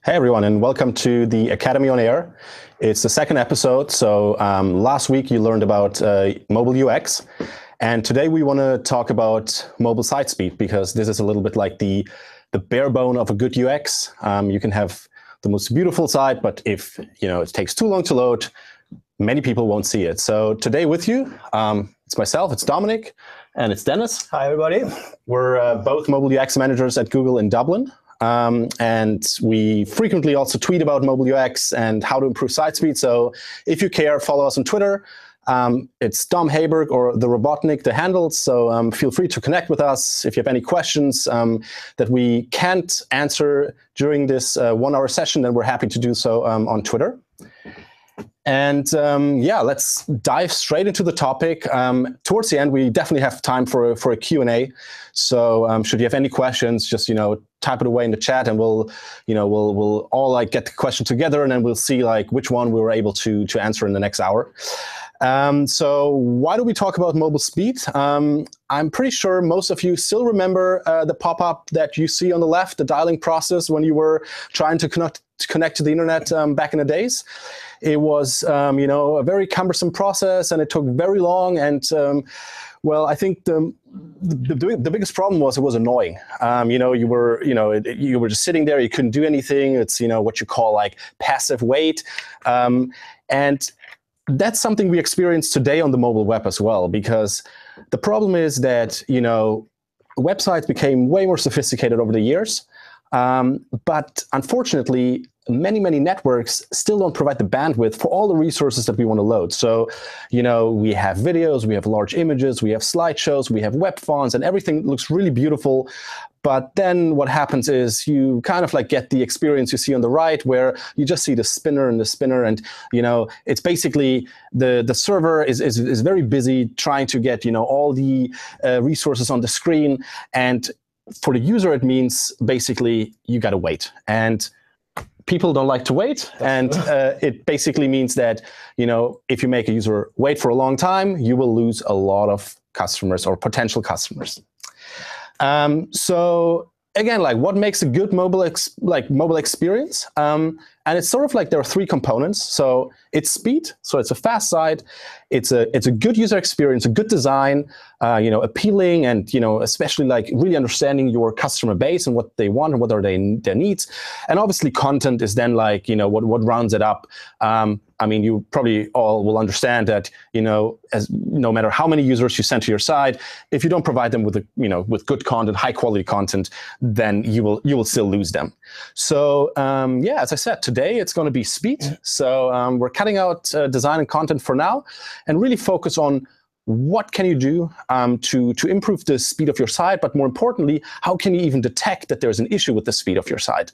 Hey everyone, and welcome to the Academy on Air. It's the second episode. So last week you learned about mobile UX, and today we want to talk about mobile site speed, because this is a little bit like the bare bone of a good UX. You can have the most beautiful site, but if it takes too long to load, many people won't see it. So today with you, it's myself, it's Dominic, and it's Dennis. Hi everybody. We're both mobile UX managers at Google in Dublin. And we frequently also tweet about mobile UX and how to improve site speed. So if you care, follow us on Twitter. It's Dom Haberg or the Robotnik, the handles. So feel free to connect with us if you have any questions that we can't answer during this 1 hour session, then we're happy to do so on Twitter. And yeah, let's dive straight into the topic. Towards the end, we definitely have time for a Q&A. So should you have any questions, just type it away in the chat, and we'll all get the question together, and then we'll see which one we were able to answer in the next hour. So why do we talk about mobile speed? I'm pretty sure most of you still remember the pop-up that you see on the left, the dialing process when you were trying to connect to the internet back in the days. It was a very cumbersome process, and it took very long. And well, I think the biggest problem was it was annoying. You were just sitting there, you couldn't do anything. It's what you call passive wait, and that's something we experience today on the mobile web as well. Because the problem is that websites became way more sophisticated over the years, but unfortunately, many networks still don't provide the bandwidth for all the resources that we want to load. So, we have videos, we have large images, we have slideshows, we have web fonts, and everything looks really beautiful. But then what happens is you kind of get the experience you see on the right, where you just see the spinner, and it's basically the server is very busy trying to get all the resources on the screen. And for the user, it means basically you got to wait. And people don't like to wait, and it basically means that if you make a user wait for a long time, you will lose a lot of customers or potential customers. So again, what makes a good mobile experience? And it's sort of there are three components. So it's speed, so it's a fast site. It's a good user experience, a good design, appealing, and especially really understanding your customer base and what they want and what are their needs. And obviously, content is then what rounds it up. I mean, you probably all will understand that as no matter how many users you send to your site, if you don't provide them with with good content, high quality content, then you will still lose them. So yeah, as I said, today it's going to be speed. So we're cutting out design and content for now, and really focus on what can you do to improve the speed of your site, but more importantly, how can you even detect that there's an issue with the speed of your site?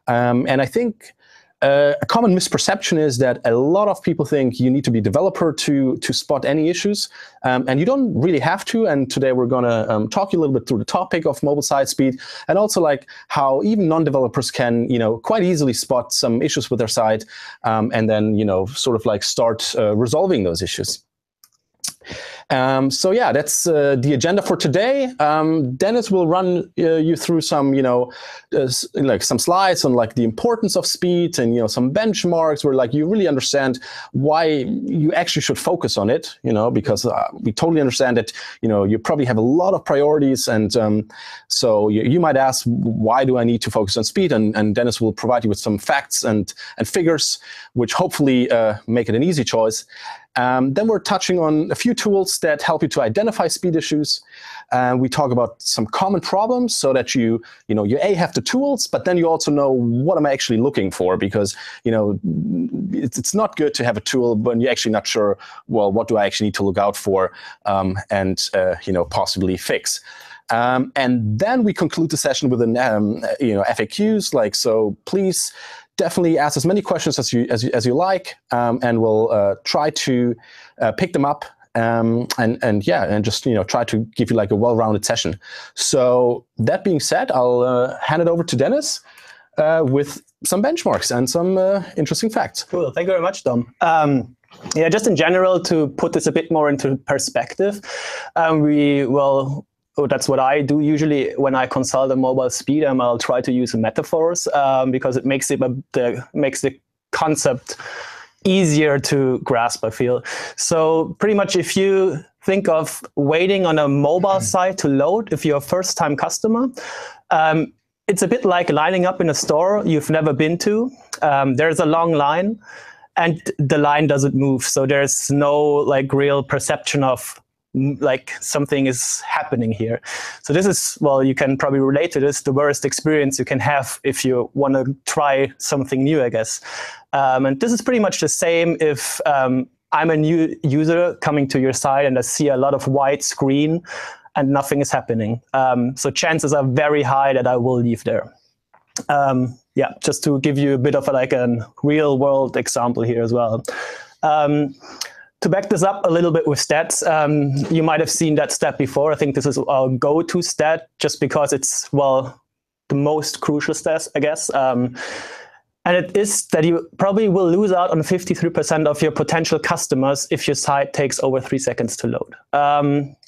And I think a common misperception is that a lot of people think you need to be a developer to spot any issues, and you don't really have to. And today we're going to talk you a little bit through the topic of mobile site speed, and also how even non-developers can quite easily spot some issues with their site, and then sort of start resolving those issues. So yeah, that's the agenda for today. Dennis will run you through some, some slides on the importance of speed, and some benchmarks where you really understand why you actually should focus on it. Because we totally understand that you probably have a lot of priorities, and so you might ask, why do I need to focus on speed? And Dennis will provide you with some facts and figures, which hopefully make it an easy choice. Then we're touching on a few tools that help you to identify speed issues. We talk about some common problems, so that you have the tools, but then you also know what am I actually looking for, because it's not good to have a tool when you're actually not sure, well, what do I actually need to look out for, and possibly fix. And then we conclude the session with an FAQs, so please definitely ask as many questions as you like, and we'll try to pick them up, and just try to give you a well-rounded session. So that being said, I'll hand it over to Dennis with some benchmarks and some interesting facts. Cool, thank you very much, Dom. Yeah, just in general, to put this a bit more into perspective, we will that's what I do usually when I consult a mobile speed. I'll try to use metaphors because it makes the concept easier to grasp, I feel. So pretty much if you think of waiting on a mobile site to load, if you're a first-time customer, it's a bit like lining up in a store you've never been to. There's a long line and the line doesn't move. So there's no like real perception of like something is happening here. So this is, well, you can probably relate to this, the worst experience you can have if you want to try something new, I guess. And this is pretty much the same if I'm a new user coming to your site and I see a lot of white screen and nothing is happening. So chances are very high that I will leave there. Yeah, just to give you a bit of a real world example here as well. To back this up a little bit with stats, you might have seen that stat before. I think this is our go-to stat just because it's, well, the most crucial stat, I guess. And it is that you probably will lose out on 53% of your potential customers if your site takes over 3 seconds to load.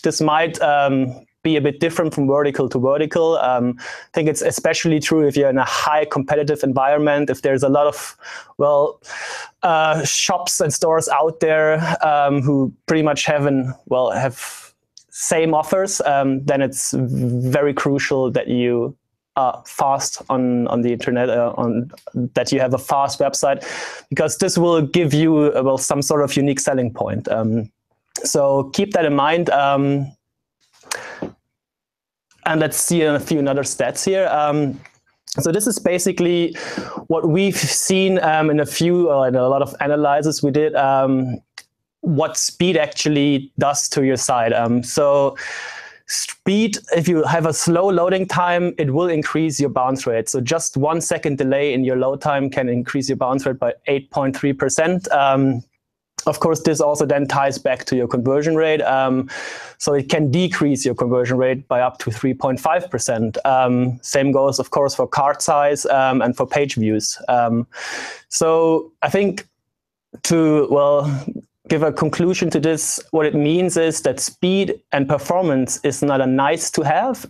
This might be a bit different from vertical to vertical. I think it's especially true if you're in a high competitive environment, if there's a lot of, well, shops and stores out there who pretty much have same offers, then it's very crucial that you fast on the internet, that you have a fast website, because this will give you well some sort of unique selling point. So keep that in mind. And let's see a few other stats here. So this is basically what we've seen in a lot of analyses we did, what speed actually does to your site. So speed, if you have a slow loading time, it will increase your bounce rate. So just 1 second delay in your load time can increase your bounce rate by 8.3%. Of course, this also then ties back to your conversion rate. So it can decrease your conversion rate by up to 3.5%. Same goes, of course, for cart size and for page views. So I think to, well, give a conclusion to this, what it means is that speed and performance is not a nice to have.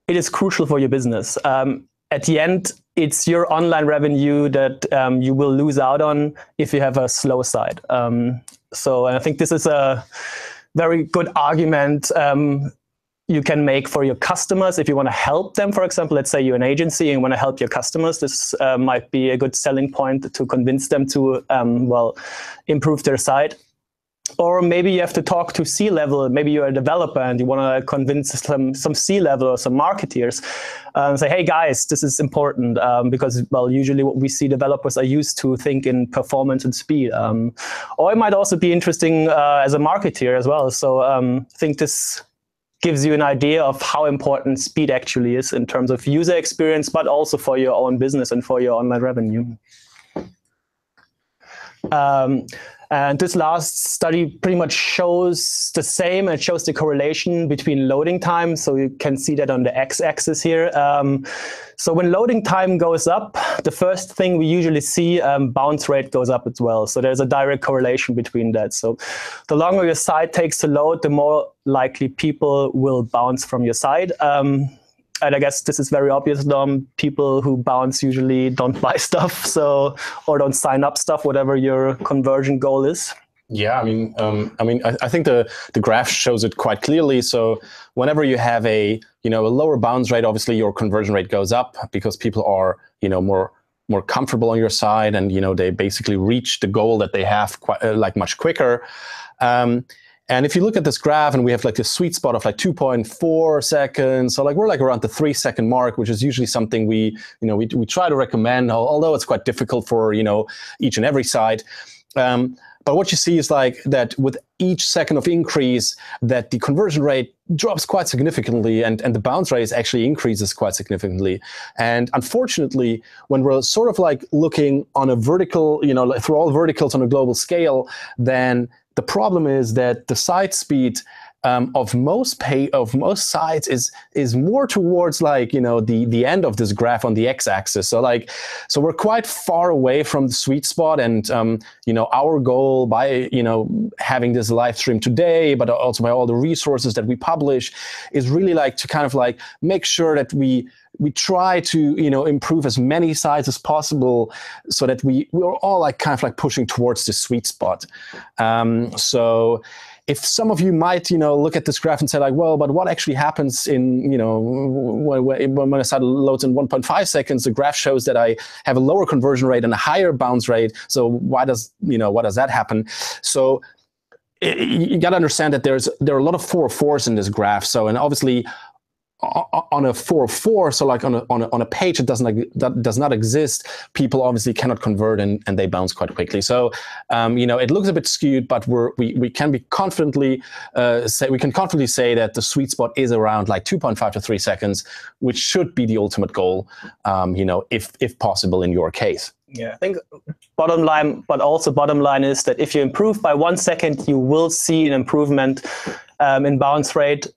It is crucial for your business. At the end, it's your online revenue that you will lose out on if you have a slow site. So I think this is a very good argument you can make for your customers if you want to help them. For example, let's say you're an agency and want to help your customers. This might be a good selling point to convince them to, well, improve their site. Or maybe you have to talk to C-level. Maybe you're a developer and you want to convince some C-level or some marketeers and say, hey guys, this is important because, well, usually what we see developers are used to think in performance and speed. Or it might also be interesting as a marketeer as well. So I think this gives you an idea of how important speed actually is in terms of user experience, but also for your own business and for your online revenue. And this last study pretty much shows the same. It shows the correlation between loading time. So you can see that on the x-axis here. So when loading time goes up, the first thing we usually see, bounce rate goes up as well. So there's a direct correlation between that. So the longer your site takes to load, the more likely people will bounce from your site. And I guess this is very obvious. People who bounce usually don't buy stuff, so, or don't sign up stuff, whatever your conversion goal is. Yeah, I think the graph shows it quite clearly. So whenever you have a lower bounce rate, obviously your conversion rate goes up because people are more comfortable on your site, and they basically reach the goal that they have quite much quicker. And if you look at this graph, and we have like a sweet spot of like 2.4 seconds, so like we're like around the 3 second mark, which is usually something we try to recommend, although it's quite difficult for each and every site. But what you see is like that with each second of increase, that the conversion rate drops quite significantly, and the bounce rate actually increases quite significantly. And unfortunately, when we're sort of like looking on a vertical, through all verticals on a global scale, then the problem is that the site speed of most sites is more towards like, you know, the end of this graph on the x-axis. So we're quite far away from the sweet spot, and you know, our goal by, you know, having this live stream today, but also by all the resources that we publish, is really like to kind of like make sure that we try to, you know, improve as many sites as possible, so that we're all like kind of like pushing towards the sweet spot. So if some of you might, you know, look at this graph and say like, well, but what actually happens in, you know, when a site loads in 1.5 seconds, the graph shows that I have a lower conversion rate and a higher bounce rate. So why does, you know, what does that happen? So you got to understand that there are a lot of 404s in this graph. So, and obviously, on a 404, so like on a page that does not exist, people obviously cannot convert, and they bounce quite quickly. So you know, it looks a bit skewed, but we can confidently say that the sweet spot is around like 2.5 to 3 seconds, which should be the ultimate goal, you know, if possible in your case. Yeah, I think bottom line is that if you improve by 1 second, you will see an improvement in bounce rate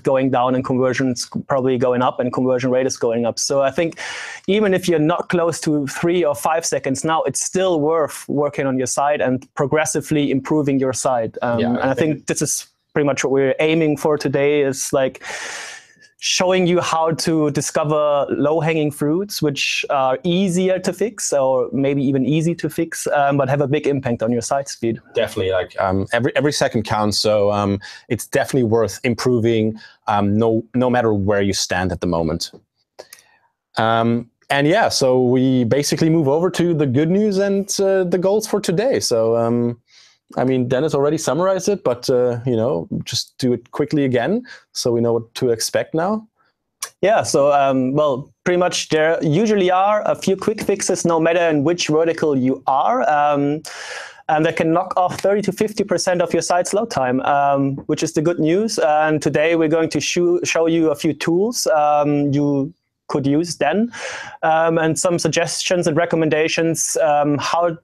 going down and conversions probably going up, and conversion rate is going up. So I think even if you're not close to 3 or 5 seconds now, it's still worth working on your site and progressively improving your site. And I think this is pretty much what we're aiming for today, is like showing you how to discover low-hanging fruits, which are easier to fix, or maybe even easy to fix, but have a big impact on your site speed. Definitely, like every second counts. So it's definitely worth improving, no matter where you stand at the moment. And yeah, so we basically move over to the good news and the goals for today. So I mean, Dennis already summarized it, but you know, just do it quickly again, so we know what to expect now. Yeah, so well, pretty much there usually are a few quick fixes, no matter in which vertical you are, and that can knock off 30 to 50% of your site's load time, which is the good news. And today we're going to show you a few tools you could use then, and some suggestions and recommendations how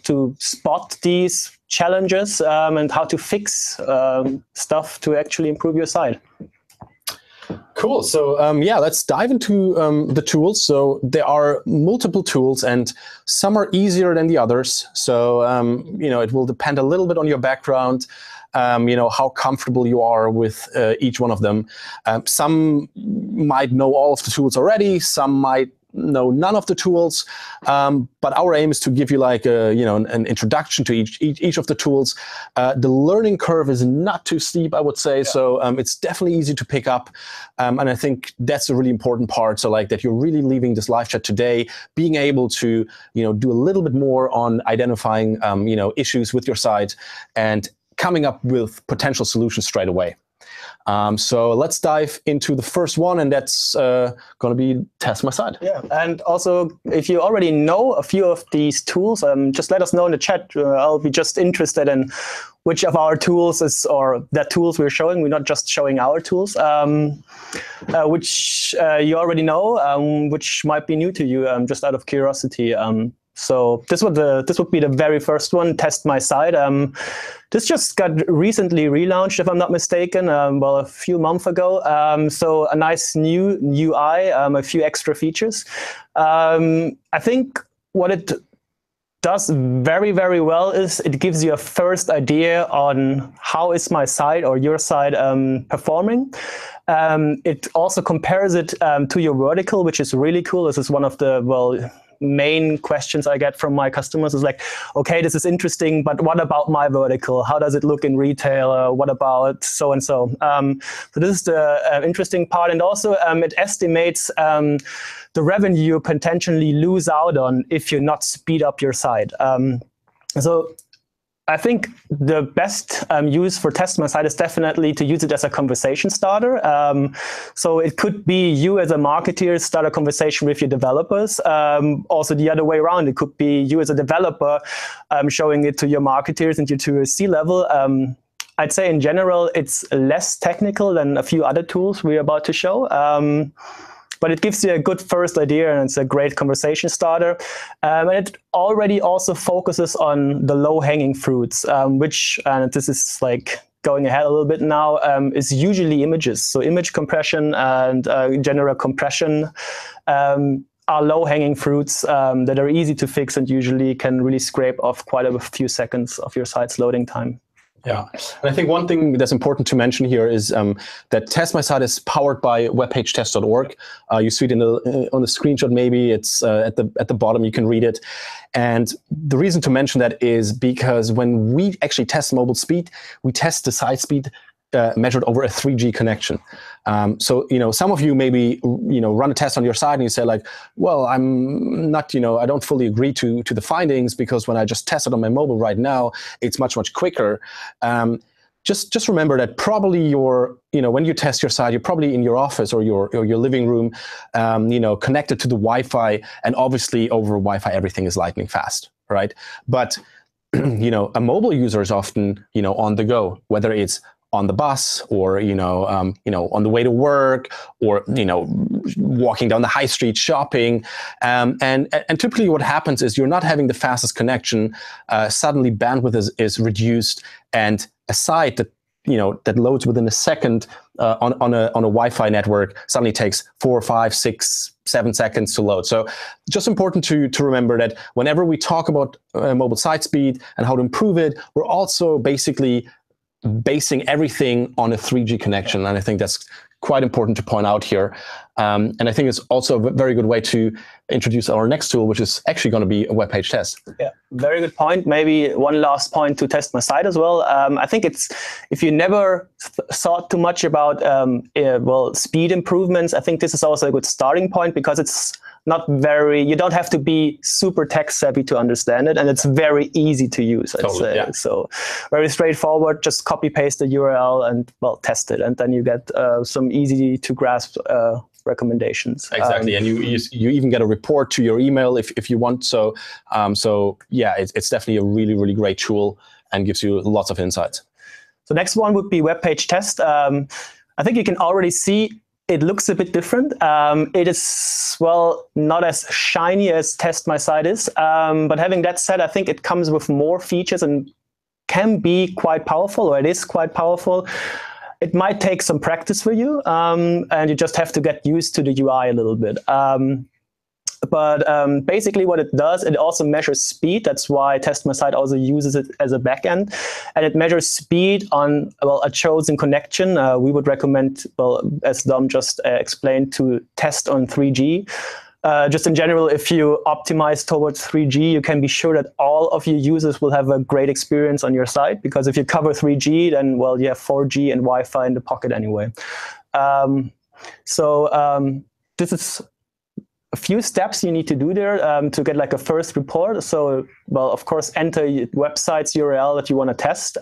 to spot these challenges and how to fix stuff to actually improve your site. Cool. So yeah, let's dive into the tools. So there are multiple tools, and some are easier than the others. So you know, it will depend a little bit on your background, you know, how comfortable you are with each one of them. Some might know all of the tools already. Some might know none of the tools, but our aim is to give you like a, you know, an introduction to each of the tools. The learning curve is not too steep, I would say. Yeah. So it's definitely easy to pick up, and I think that's a really important part. So like that you're really leaving this live chat today being able to, you know, do a little bit more on identifying you know, issues with your site and coming up with potential solutions straight away. So let's dive into the first one, and that's going to be Test My Site. Yeah, and also if you already know a few of these tools, just let us know in the chat. I'll be just interested in which of our tools is, or that tools we're showing. We're not just showing our tools, which you already know, which might be new to you, just out of curiosity. So this would be the very first one, Test My Site. This just got recently relaunched, if I'm not mistaken, well, a few months ago. So a nice new UI, a few extra features. I think what it does very, very well is it gives you a first idea on how is my site or your site performing. It also compares it to your vertical, which is really cool. This is one of the, well, main questions I get from my customers is like, okay, this is interesting, but what about my vertical? How does it look in retail? What about so and so? So this is the interesting part. And also it estimates the revenue you potentially lose out on if you not speed up your site. So I think the best use for Test My Site is definitely to use it as a conversation starter. So it could be you as a marketer start a conversation with your developers. Also the other way around, it could be you as a developer showing it to your marketers and to a C-level. I'd say in general, it's less technical than a few other tools we're about to show. But it gives you a good first idea, and it's a great conversation starter. And it already also focuses on the low-hanging fruits, which, and this is like going ahead a little bit now, is usually images. So image compression and general compression are low-hanging fruits that are easy to fix and usually can really scrape off quite a few seconds of your site's loading time. Yeah, and I think one thing that's important to mention here is that Test My Site is powered by webpagetest.org. You see it on the screenshot. Maybe it's at the bottom. You can read it. And the reason to mention that is because when we actually test mobile speed, we test the site speed measured over a 3G connection. So, some of you maybe, run a test on your site and you say like, well, I'm not, I don't fully agree to the findings because when I just test it on my mobile right now, it's much, much quicker. Just remember that probably when you test your site, you're probably in your office or your living room, connected to the Wi-Fi, and obviously over Wi-Fi, everything is lightning fast, right? But, a mobile user is often, on the go, whether it's on the bus or, on the way to work or, walking down the high street shopping. And typically what happens is you're not having the fastest connection. Suddenly bandwidth is reduced, and a site that loads within a second on a Wi-Fi network suddenly takes 4, 5, 6, 7 seconds to load. So just important to remember that whenever we talk about mobile site speed and how to improve it, we're also basically basing everything on a 3G connection. And I think that's quite important to point out here. And I think it's also a very good way to introduce our next tool, which is actually going to be a web page test. Yeah, very good point. Maybe one last point to Test My Site as well. I think if you never thought too much about speed improvements, I think this is also a good starting point because it's you don't have to be super tech savvy to understand it, and it's very easy to use, I'd say. Yeah. So very straightforward, just copy paste the URL and test it, and then you get some easy to grasp recommendations. Exactly, and you even get a report to your email if you want. So yeah, it's definitely a really, really great tool and gives you lots of insights. So next one would be web page test. I think you can already see it looks a bit different. It is, not as shiny as Test My Site is. But having that said, I think it comes with more features and can be quite powerful, or it is quite powerful. It might take some practice for you, and you just have to get used to the UI a little bit. But basically what it does, it also measures speed. That's why Test My Site also uses it as a backend. And it measures speed on a chosen connection. We would recommend, as Dom just explained, to test on 3G. Just in general, if you optimize towards 3G, you can be sure that all of your users will have a great experience on your site. Because if you cover 3G, then, you have 4G and Wi-Fi in the pocket anyway. This is a few steps you need to do there to get like a first report. So, of course, enter your website's URL that you want to test.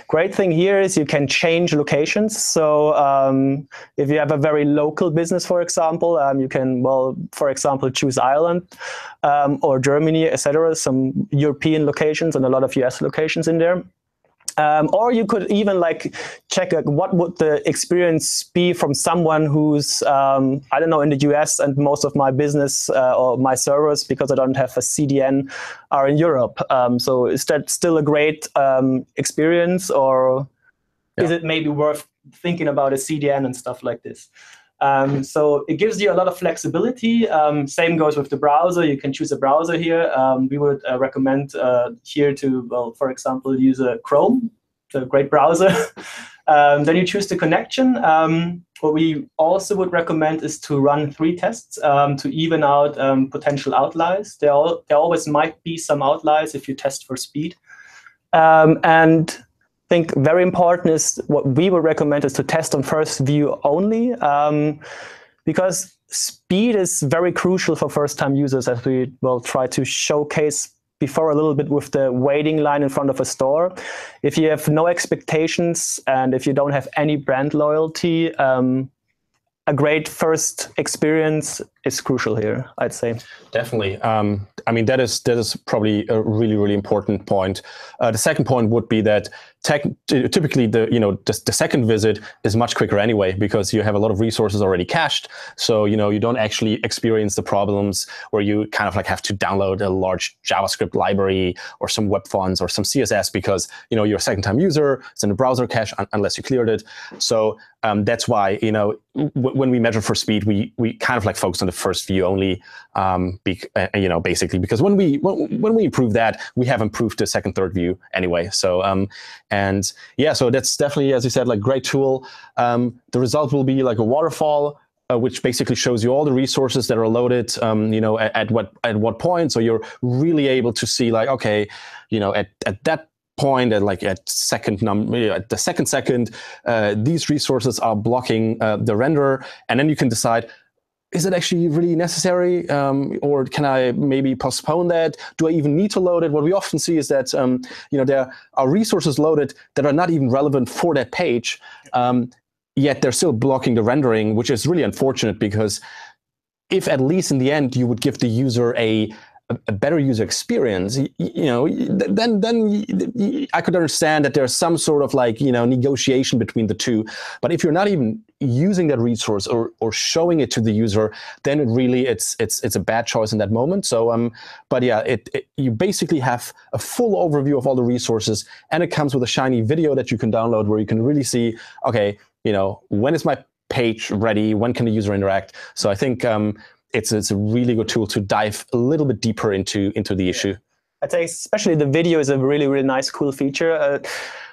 Great thing here is you can change locations. So if you have a very local business, for example, you can, for example, choose Ireland or Germany, etc. Some European locations and a lot of US locations in there. Or you could even check what would the experience be from someone who's, I don't know, in the US, and most of my business or my servers, because I don't have a CDN, are in Europe. So is that still a great experience, or is it maybe worth thinking about a CDN and stuff like this? So it gives you a lot of flexibility. Same goes with the browser. You can choose a browser here. We would recommend here to, for example, use a Chrome. It's a great browser. Then you choose the connection. What we also would recommend is to run 3 tests to even out potential outliers. There always might be some outliers if you test for speed. And I think very important is what we would recommend is to test on first view only, because speed is very crucial for first-time users, as we will try to showcase before a little bit with the waiting line in front of a store. If you have no expectations and if you don't have any brand loyalty, a great first experience is crucial here, I'd say. Definitely. I mean, that is probably a really, really important point. The second point would be that typically the second visit is much quicker anyway, because you have a lot of resources already cached. So you don't actually experience the problems where you kind of like have to download a large JavaScript library or some web fonts or some CSS, because you're a second-time user. It's in the browser cache unless you cleared it. So that's why when we measure for speed, we kind of like focus on the first view only, basically, because when we improve that, we have improved the second, third view anyway. So so that's definitely, as you said, like great tool. The result will be like a waterfall, which basically shows you all the resources that are loaded, at what point. So you're really able to see like, okay, at that point, at the second second, these resources are blocking the render, and then you can decide, is it actually really necessary, or can I maybe postpone that? Do I even need to load it? What we often see is that there are resources loaded that are not even relevant for that page, yet they're still blocking the rendering, which is really unfortunate, because if at least in the end you would give the user a better user experience, then I could understand that there's some sort of like negotiation between the two. But if you're not even using that resource or showing it to the user, then it's a bad choice in that moment. So but yeah, you basically have a full overview of all the resources, and it comes with a shiny video that you can download where you can really see, okay, when is my page ready? When can the user interact? So I think it's a really good tool to dive a little bit deeper into the issue. I'd say especially the video is a really, really nice, cool feature.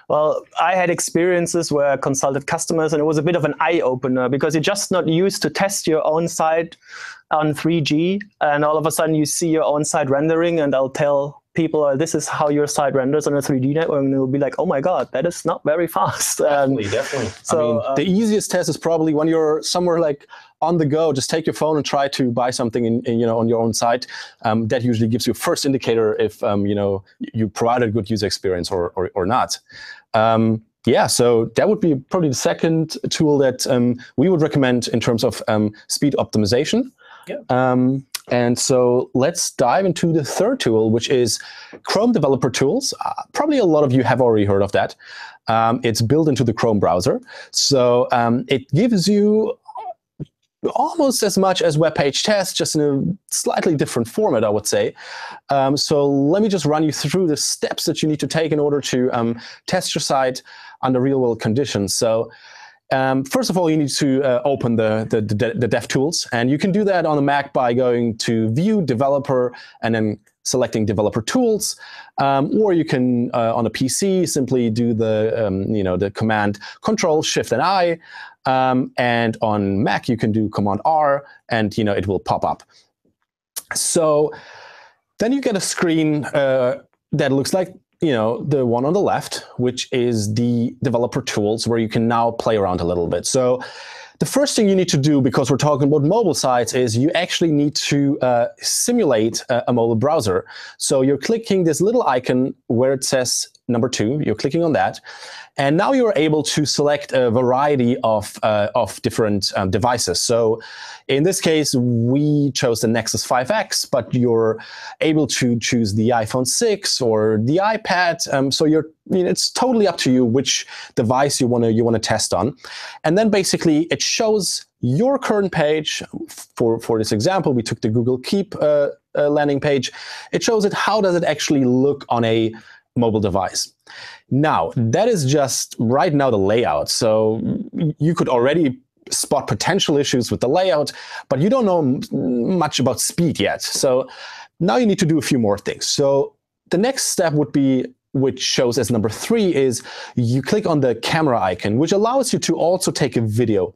Well, I had experiences where I consulted customers, and it was a bit of an eye-opener, because you're just not used to test your own site on 3G, and all of a sudden you see your own site rendering, and I'll tell people, this is how your site renders on a 3D network, and they'll be like, oh my God, that is not very fast. Definitely. So the easiest test is probably when you're somewhere like on the go, just take your phone and try to buy something on your own site. That usually gives you a first indicator if you provided a good user experience or not. So that would be probably the second tool that we would recommend in terms of speed optimization. Yeah. And so let's dive into the third tool, which is Chrome Developer Tools. Probably a lot of you have already heard of that. It's built into the Chrome browser. So it gives you almost as much as web page test, just in a slightly different format, I would say. So let me just run you through the steps that you need to take in order to test your site under real-world conditions. So first of all, you need to open the DevTools, and you can do that on a Mac by going to View, Developer, and then selecting Developer Tools, or you can on a PC simply do the command Control Shift and I, and on Mac you can do Command R, and it will pop up. So then you get a screen that looks like the one on the left, which is the Developer Tools, where you can now play around a little bit. So the first thing you need to do, because we're talking about mobile sites, is you actually need to simulate a mobile browser. So you're clicking this little icon where it says number 2. You're clicking on that. And now you're able to select a variety of different devices. So in this case, we chose the Nexus 5X, but you're able to choose the iPhone 6 or the iPad. So it's totally up to you which device you want to test on. And then basically it shows your current page. For this example, we took the Google Keep landing page. It shows it, how does it actually look on a mobile device. Now, that is just right now the layout. So you could already spot potential issues with the layout, but you don't know much about speed yet. So now you need to do a few more things. So the next step would be, which shows as number 3, is you click on the camera icon, which allows you to also take a video.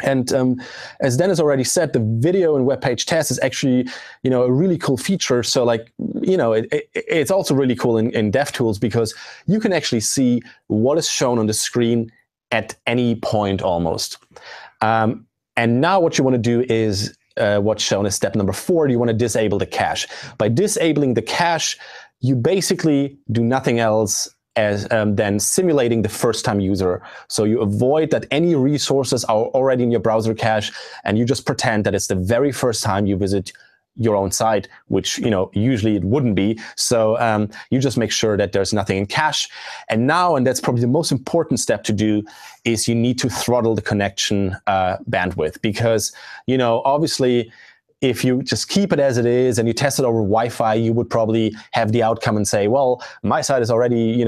And as Dennis already said, the video in web page test is actually, a really cool feature. So like, it's also really cool in DevTools, because you can actually see what is shown on the screen at any point almost. And now what you want to do is what's shown as step number 4. You want to disable the cache. By disabling the cache, you basically do nothing else as than simulating the first-time user. So you avoid that any resources are already in your browser cache, and you just pretend that it's the very first time you visit your own site, which usually it wouldn't be. So you just make sure that there's nothing in cache. And now, and that's probably the most important step to do, is you need to throttle the connection bandwidth, because obviously, if you just keep it as it is and you test it over Wi-Fi, you would probably have the outcome and say, well, my site is already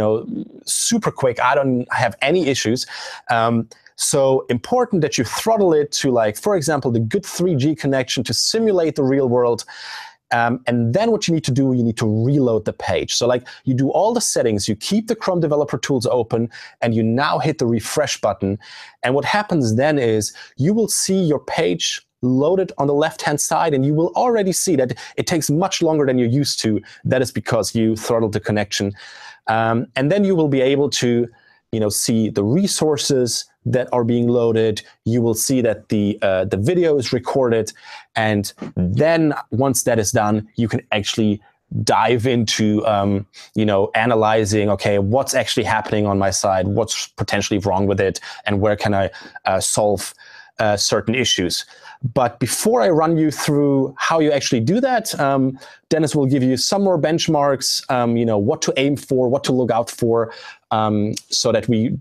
super quick. I don't have any issues. So important that you throttle it to, like, for example, the good 3G connection to simulate the real world. And then what you need to do, you need to reload the page. So like, you do all the settings, you keep the Chrome Developer Tools open, and you now hit the refresh button. And what happens then is you will see your page loaded on the left-hand side, and you will already see that it takes much longer than you're used to. That is because you throttled the connection. And then you will be able to see the resources that are being loaded. You will see that the video is recorded. And then once that is done, you can actually dive into analyzing, okay, what's actually happening on my side, what's potentially wrong with it, and where can I solve certain issues. But before I run you through how you actually do that, Dennis will give you some more benchmarks, what to aim for, what to look out for, so that we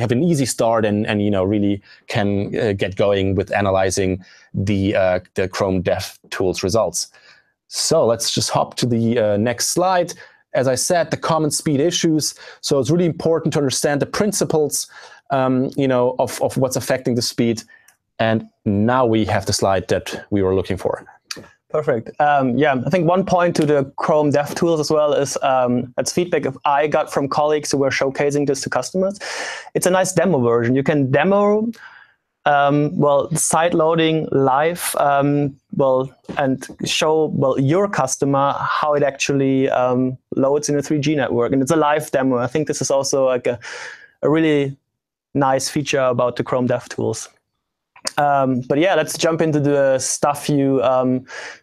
have an easy start and really can get going with analyzing the Chrome DevTools results. So let's just hop to the next slide. As I said, the common speed issues. So it's really important to understand the principles, of what's affecting the speed. And now we have the slide that we were looking for. Perfect. Yeah, I think one point to the Chrome DevTools as well is that's feedback I got from colleagues who were showcasing this to customers. It's a nice demo version. You can demo site loading live, and show your customer how it actually loads in a 3G network, and it's a live demo. I think this is also like a really nice feature about the Chrome DevTools. But yeah, let's jump into the stuff you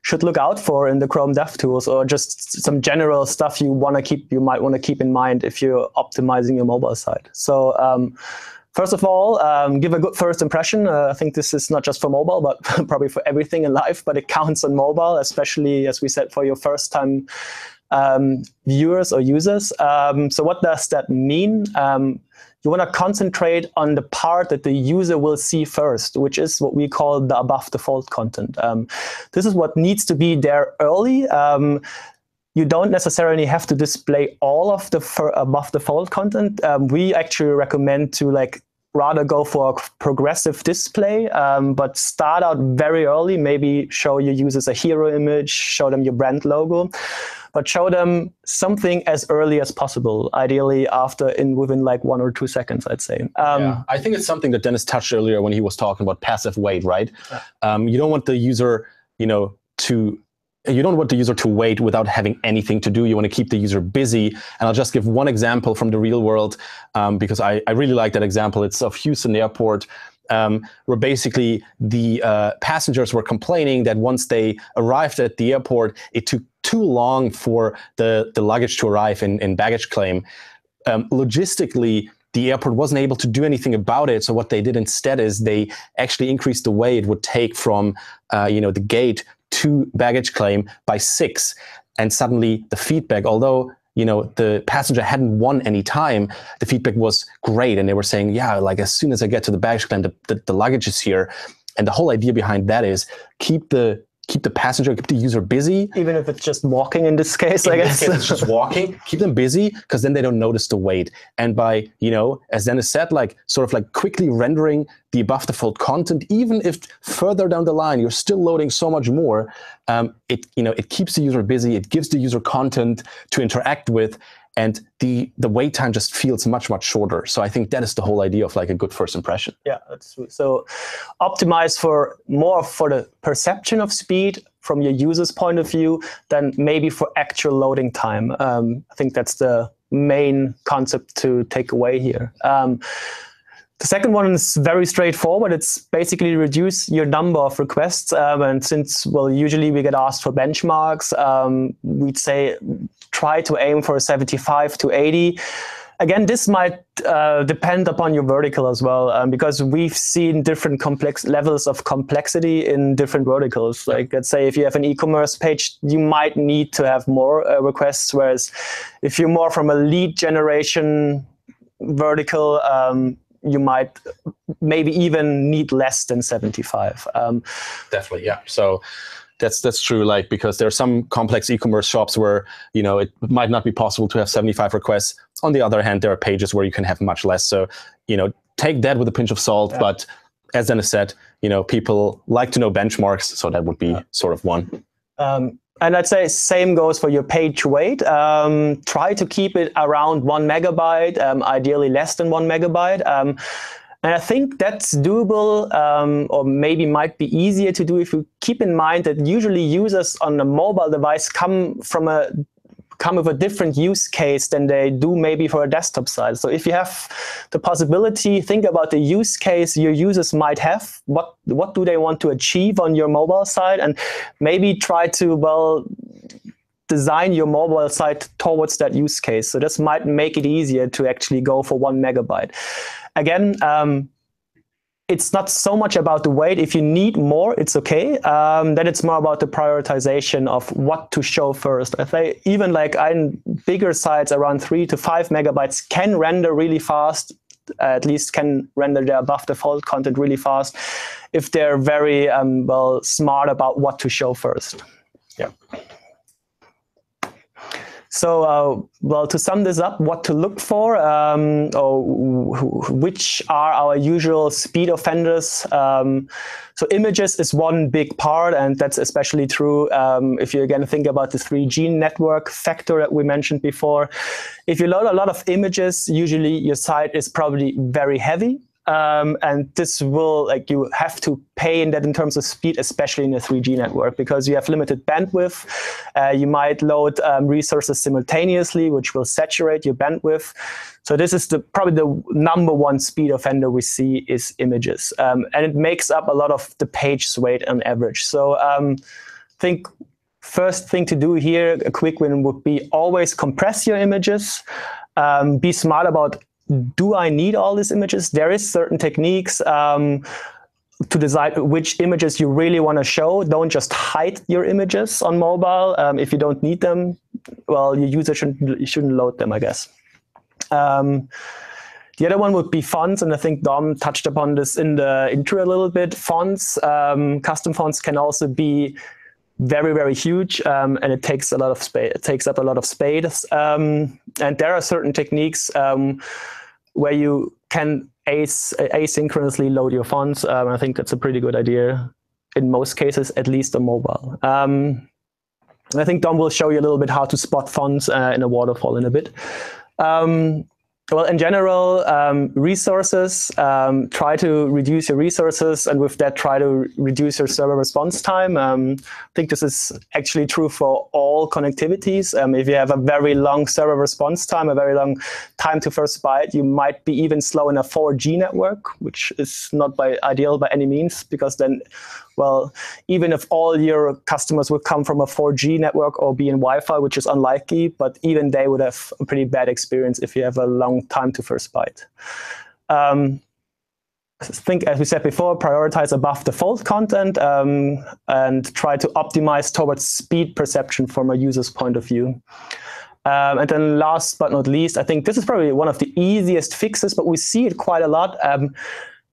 should look out for in the Chrome DevTools, or just some general stuff you might want to keep in mind if you're optimizing your mobile site. So first of all, give a good first impression. I think this is not just for mobile, but probably for everything in life, but it counts on mobile, especially, as we said, for your first time viewers or users. So what does that mean? You want to concentrate on the part that the user will see first, which is what we call the above default content. This is what needs to be there early. You don't necessarily have to display all of the above default content. We actually recommend to rather go for a progressive display, but start out very early. Maybe show your users a hero image, show them your brand logo, but show them something as early as possible, ideally within 1 or 2 seconds, I'd say. Yeah, I think it's something that Dennis touched earlier when he was talking about passive wait, right? You don't want the user, you don't want the user to wait without having anything to do. You want to keep the user busy. And I'll just give one example from the real world, because I really like that example. It's of Houston Airport, where basically the passengers were complaining that once they arrived at the airport, it took too long for the luggage to arrive in baggage claim. Logistically, the airport wasn't able to do anything about it. So what they did instead is they actually increased the way it would take from the gate to baggage claim by 6. And suddenly the feedback, although the passenger hadn't won any time, the feedback was great. And they were saying, yeah, as soon as I get to the baggage claim, the luggage is here. And the whole idea behind that is keep the passenger, keep the user busy. Even if it's just walking in this case, I guess. In this case, it's just walking. Keep them busy, because then they don't notice the wait. And by, as Dennis said, quickly rendering the above default content, even if further down the line, you're still loading so much more, it keeps the user busy. It gives the user content to interact with. And the wait time just feels much, much shorter. So I think that is the whole idea of a good first impression. Yeah, that's true. So optimize for the perception of speed from your user's point of view than maybe for actual loading time. I think that's the main concept to take away here. The second one is very straightforward. It's basically reduce your number of requests. And since, usually we get asked for benchmarks, we'd say try to aim for 75 to 80. Again, this might depend upon your vertical as well, because we've seen different complex levels of complexity in different verticals. Like, let's say if you have an e-commerce page, you might need to have more requests, whereas if you're more from a lead generation vertical, you might maybe even need less than 75. Definitely, yeah. So that's true. Like, because there are some complex e-commerce shops where, you know, it might not be possible to have 75 requests. On the other hand, there are pages where you can have much less. So, you know, take that with a pinch of salt. Yeah. But as Dennis said, you know, people like to know benchmarks, so that would be sort of one. And I'd say same goes for your page weight. Try to keep it around 1 megabyte, ideally less than 1 megabyte. And I think that's doable, or maybe might be easier to do if you keep in mind that usually users on a mobile device come with a different use case than they do maybe for a desktop site. So if you have the possibility, think about the use case your users might have. What do they want to achieve on your mobile site? And maybe try to, well, design your mobile site towards that use case. So this might make it easier to actually go for 1 megabyte. Again, it's not so much about the weight. If you need more, it's okay. Then it's more about the prioritization of what to show first. I think even like bigger sites around 3 to 5 megabytes can render really fast, at least can render their above default content really fast if they're very well smart about what to show first. Yeah. So, well, to sum this up, what to look for, or which are our usual speed offenders. So images is one big part, and that's especially true if you again think about the 3G network factor that we mentioned before. If you load a lot of images, usually your site is probably very heavy. And this will, like, you have to pay in that in terms of speed, especially in a 3G network, because you have limited bandwidth. You might load resources simultaneously, which will saturate your bandwidth. So this is probably the #1 speed offender we see is images. And it makes up a lot of the page weight on average. So I think first thing to do here, a quick win would be always compress your images. Be smart about, do I need all these images? There is certain techniques to decide which images you really want to show. Don't just hide your images on mobile. If you don't need them, well, your user shouldn't load them, I guess. The other one would be fonts, and I think Dom touched upon this in the intro a little bit. Fonts, custom fonts can also be very, very huge, and it takes a lot of space. It takes up a lot of space, and there are certain techniques where you can asynchronously load your fonts. I think that's a pretty good idea in most cases, at least on mobile. I think Dom will show you a little bit how to spot fonts in a waterfall in a bit. Well, in general, resources, try to reduce your resources, and with that, try to reduce your server response time. I think this is actually true for all connectivities. If you have a very long server response time, a very long time to first byte, you might be even slow in a 4G network, which is not ideal by any means, because then, well, even if all your customers would come from a 4G network or be in Wi-Fi, which is unlikely, but even they would have a pretty bad experience if you have a long time to first byte. I think, as we said before, prioritize above default content and try to optimize towards speed perception from a user's point of view. And then last but not least, I think this is probably one of the easiest fixes, but we see it quite a lot.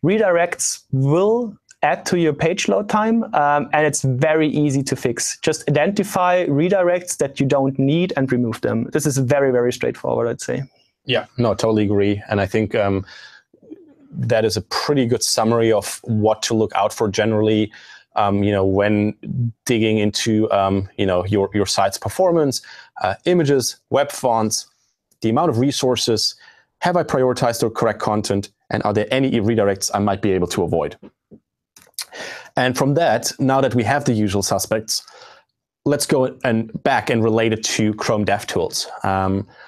Redirects will add to your page load time, and it's very easy to fix. Just identify redirects that you don't need and remove them. This is very, very straightforward, I'd say. Yeah, no, totally agree. And I think that is a pretty good summary of what to look out for generally, you know, when digging into, you know, your site's performance, images, web fonts, the amount of resources, have I prioritized the correct content, and are there any redirects I might be able to avoid? And from that, now that we have the usual suspects, let's go back and relate it to Chrome DevTools.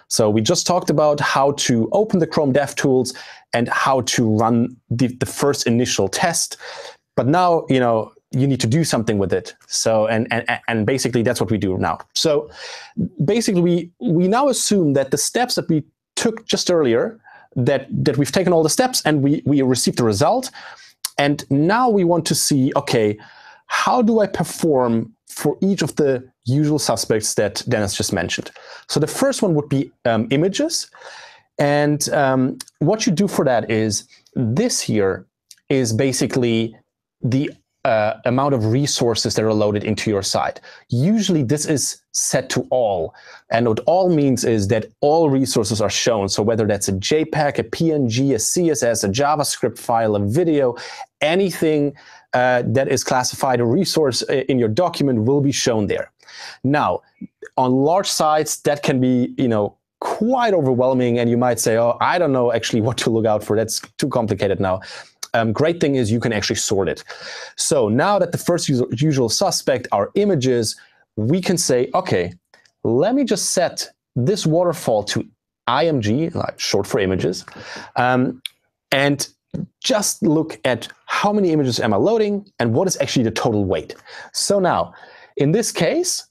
So we just talked about how to open the Chrome DevTools and how to run the first initial test. But now, you know, you need to do something with it. So, and basically that's what we do now. So basically we now assume that the steps that we took just earlier, that we've taken all the steps and we received the result. And now we want to see, okay, how do I perform for each of the usual suspects that Dennis just mentioned? So the first one would be images. And what you do for that is, this here is basically the amount of resources that are loaded into your site. Usually this is set to all. And what all means is that all resources are shown. So whether that's a JPEG, a PNG, a CSS, a JavaScript file, a video, anything that is classified a resource in your document will be shown there. Now, on large sites, that can be, quite overwhelming, and you might say, oh, I don't know actually what to look out for. That's too complicated now. Great thing is you can actually sort it. So now that the first usual suspect are images, we can say, okay, let me just set this waterfall to IMG, like short for images, and just look at how many images am I loading and what is actually the total weight. So now, in this case,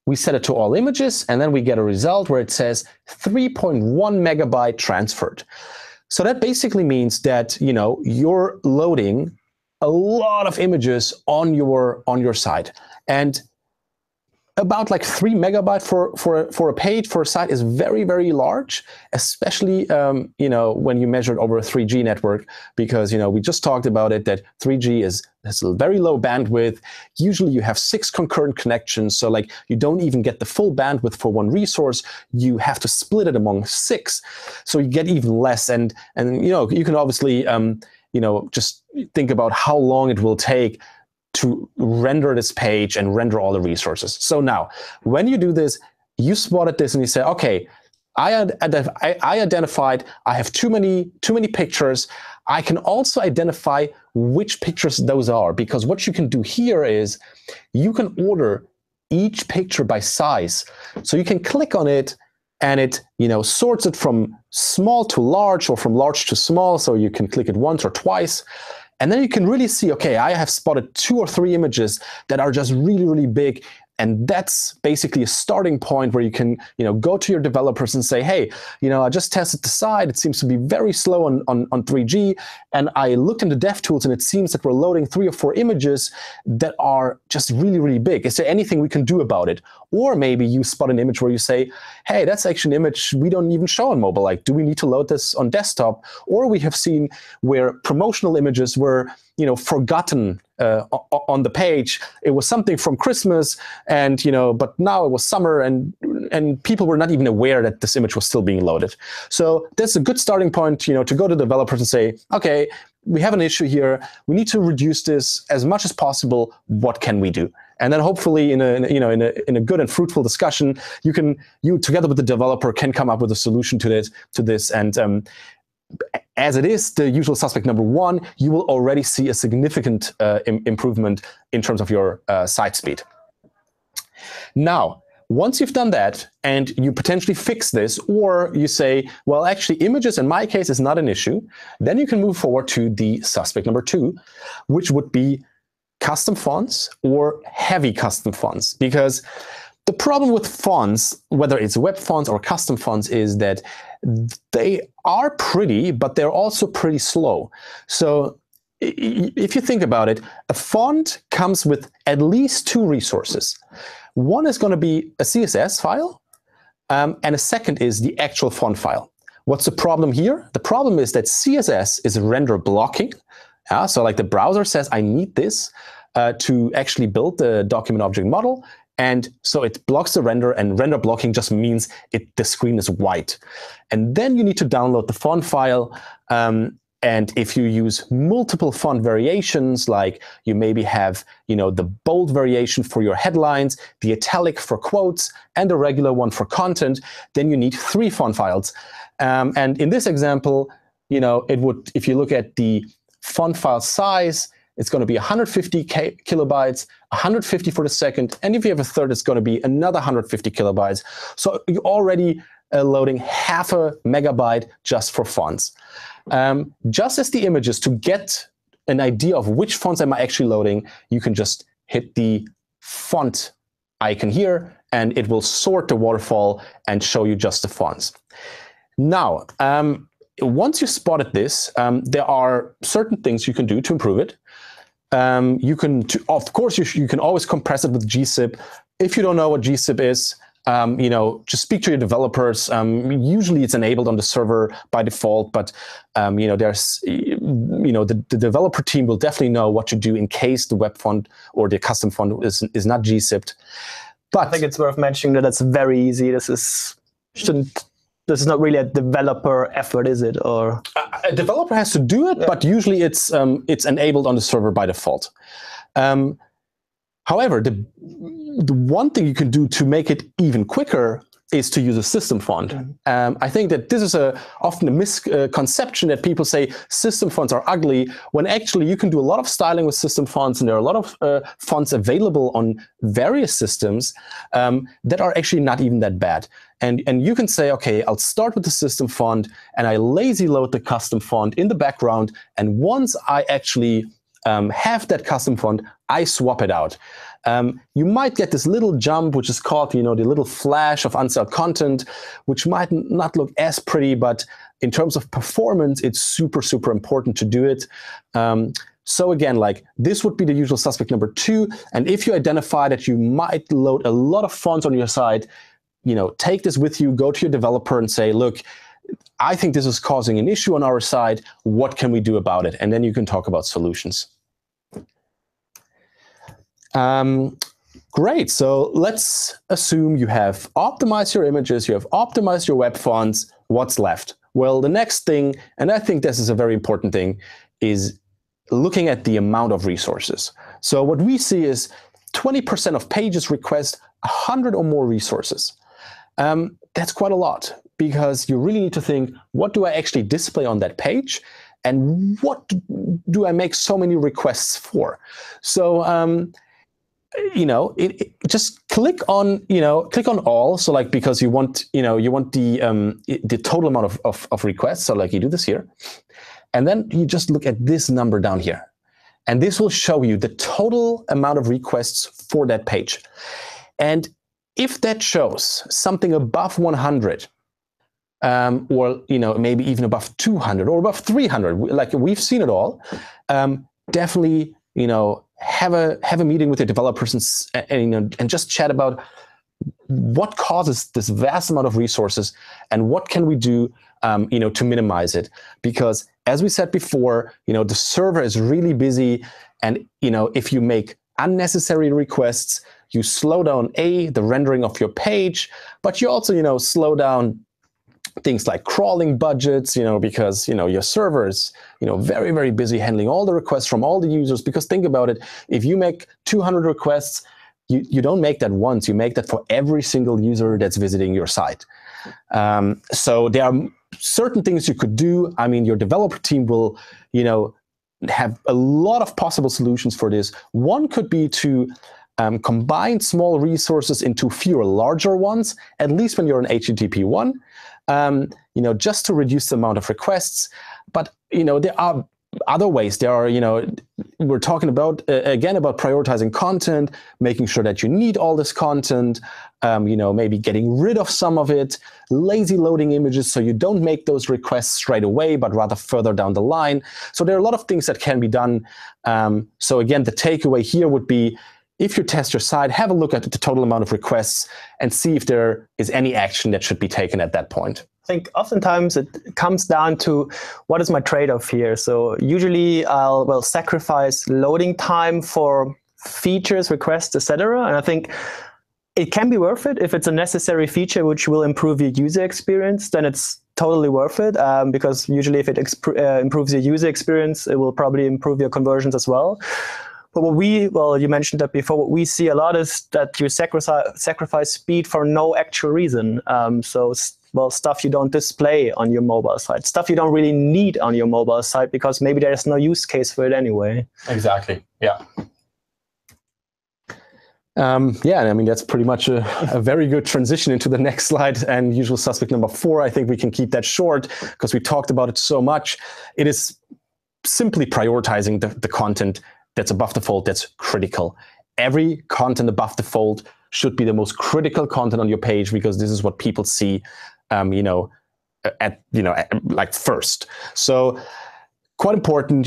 we set it to all images, and then we get a result where it says 3.1 megabyte transferred. So that basically means that, you're loading a lot of images on your site. And about like 3 megabyte for a page, for a site, is very, very large, especially when you measure it over a 3G network, because we just talked about it, that 3G has a very low bandwidth. Usually you have 6 concurrent connections, so like you don't even get the full bandwidth for one resource. You have to split it among 6, so you get even less. And you can obviously just think about how long it will take to render this page and render all the resources. So now, when you do this, you spotted this and you say, okay, I identified I have too many pictures. I can also identify which pictures those are, because what you can do here is you can order each picture by size. So you can click on it and it sorts it from small to large or from large to small. So you can click it once or twice. And then you can really see, okay, I have spotted 2 or 3 images that are just really, really big. And that's basically a starting point where you can, go to your developers and say, hey, I just tested the site. It seems to be very slow on 3G. And I looked into DevTools, and it seems that we're loading 3 or 4 images that are just really, really big. Is there anything we can do about it? Or maybe you spot an image where you say, hey, that's actually an image we don't even show on mobile. Like, do we need to load this on desktop? Or we have seen where promotional images were, forgotten on the page. It was something from Christmas, and but now it was summer, and people were not even aware that this image was still being loaded. So that's a good starting point, to go to developers and say, okay, we have an issue here. We need to reduce this as much as possible. What can we do? And then hopefully in a good and fruitful discussion, you together with the developer can come up with a solution to this. And as it is the usual suspect number 1, you will already see a significant improvement in terms of your site speed. Now, once you've done that and you potentially fix this, or you say, well, actually images in my case is not an issue, then you can move forward to the suspect number 2, which would be custom fonts or heavy custom fonts. Because the problem with fonts, whether it's web fonts or custom fonts, is that they are pretty, but they're also pretty slow. So if you think about it, a font comes with at least 2 resources. One is going to be a CSS file, and a second is the actual font file. What's the problem here? The problem is that CSS is render blocking. So like the browser says, I need this to actually build the document object model. And so it blocks the render, and render blocking just means the screen is white. And then you need to download the font file. And if you use multiple font variations, like you maybe have the bold variation for your headlines, the italic for quotes, and the regular one for content, then you need 3 font files. And in this example, it would, if you look at the font file size, it's going to be 150 kilobytes, 150 for the second, and if you have a third, it's going to be another 150 kilobytes. So you're already loading 0.5 megabyte just for fonts. Just as the images, to get an idea of which fonts am I actually loading, you can just hit the font icon here, and it will sort the waterfall and show you just the fonts. Now, once you spotted this, there are certain things you can do to improve it. Of course, you can always compress it with gzip. If you don't know what gzip is, just speak to your developers. Usually it's enabled on the server by default, but there's, the developer team will definitely know what to do in case the web font or the custom font is not gzipped. But I think it's worth mentioning that it's very easy. This is not really a developer effort, is it? Or a developer has to do it, but usually it's enabled on the server by default. However, the one thing you can do to make it even quicker is to use a system font. I think that this is often a misconception that people say system fonts are ugly, when actually you can do a lot of styling with system fonts, and there are a lot of fonts available on various systems that are actually not even that bad. And you can say, okay, I'll start with the system font, and I lazy load the custom font in the background, and once I actually have that custom font, I swap it out. You might get this little jump, which is called, the little flash of unstyled content, which might not look as pretty, but in terms of performance, it's super, super important to do it. So again, this would be the usual suspect number 2. And if you identify that you might load a lot of fonts on your site, take this with you, go to your developer and say, look, I think this is causing an issue on our side. What can we do about it? And then you can talk about solutions. Great. So let's assume you have optimized your images, you have optimized your web fonts. What's left? Well, the next thing, and I think this is a very important thing, is looking at the amount of resources. So what we see is 20% of pages request 100 or more resources. That's quite a lot, because you really need to think, what do I actually display on that page? And what do I make so many requests for? So, just click on all. So because you want the total amount of requests. So you do this here, and then you just look at this number down here, and this will show you the total amount of requests for that page. And if that shows something above 100, or maybe even above 200 or above 300, we've seen it all, definitely have a meeting with your developers and just chat about what causes this vast amount of resources and what can we do to minimize it. Because as we said before, the server is really busy, and if you make unnecessary requests, you slow down the rendering of your page, but you also slow down things like crawling budgets, because your server is very, very busy handling all the requests from all the users. Because think about it, if you make 200 requests, you don't make that once, you make that for every single user that's visiting your site. So there are certain things you could do. I mean, your developer team will have a lot of possible solutions for this. One could be to combine small resources into fewer larger ones, at least when you're in HTTP 1. Just to reduce the amount of requests. But there are other ways. There are we're talking about again about prioritizing content, making sure that you need all this content, maybe getting rid of some of it, lazy loading images so you don't make those requests straight away, but rather further down the line. So there are a lot of things that can be done. So again, the takeaway here would be, if you test your site, have a look at the total amount of requests and see if there is any action that should be taken at that point. I think oftentimes it comes down to, what is my trade-off here? So usually I'll sacrifice loading time for features, requests, etc. And I think it can be worth it if it's a necessary feature which will improve your user experience. Then it's totally worth it, because usually if it improves your user experience, it will probably improve your conversions as well. But you mentioned that before, what we see a lot is that you sacrifice speed for no actual reason. Stuff you don't display on your mobile site, stuff you don't really need on your mobile site because maybe there's no use case for it anyway. Exactly, yeah. Yeah, I mean, that's pretty much a very good transition into the next slide, and usual suspect number 4. I think we can keep that short because we talked about it so much. It is simply prioritizing the content that's above the fold, that's critical. Every content above the fold should be the most critical content on your page, because this is what people see, like first. So quite important,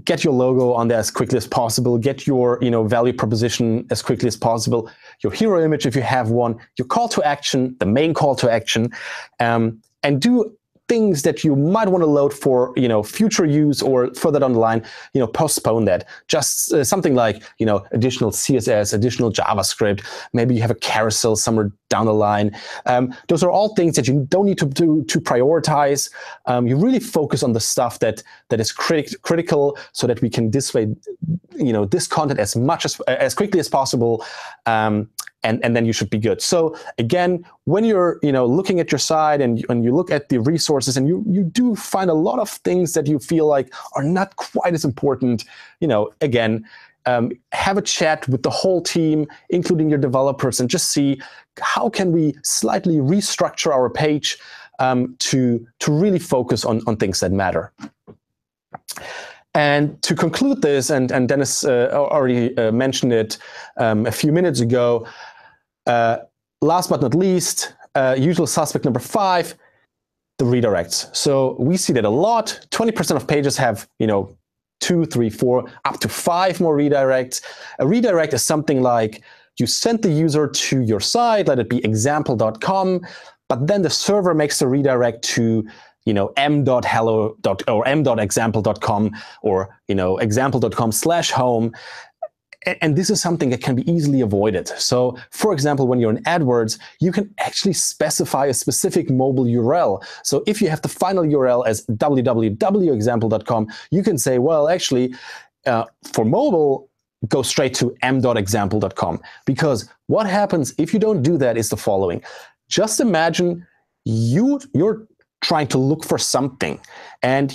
get your logo on there as quickly as possible, get your, value proposition as quickly as possible, your hero image if you have one, your call to action, the main call to action, and do things that you might want to load for, future use or further down the line, postpone that. Just something like, additional CSS, additional JavaScript, maybe you have a carousel somewhere down the line. Those are all things that you don't need to prioritize. You really focus on the stuff that is critical, so that we can display, this content as quickly as possible. And then you should be good. So again, when you're looking at your site and you look at the resources and you do find a lot of things that you feel like are not quite as important, again, have a chat with the whole team, including your developers, and just see how can we slightly restructure our page to really focus on things that matter. And to conclude this, and Dennis already mentioned it a few minutes ago, last but not least, usual suspect number 5, the redirects. So we see that a lot. 20% of pages have, 2, 3, 4, up to 5 more redirects. A redirect is something like you send the user to your site, let it be example.com, but then the server makes a redirect to m.hello. or m.example.com or example.com/home. And this is something that can be easily avoided. So, for example, when you're in AdWords, you can actually specify a specific mobile URL. So if you have the final URL as www.example.com, you can say, well, actually, for mobile, go straight to m.example.com. Because what happens if you don't do that is the following. Just imagine you're trying to look for something. And,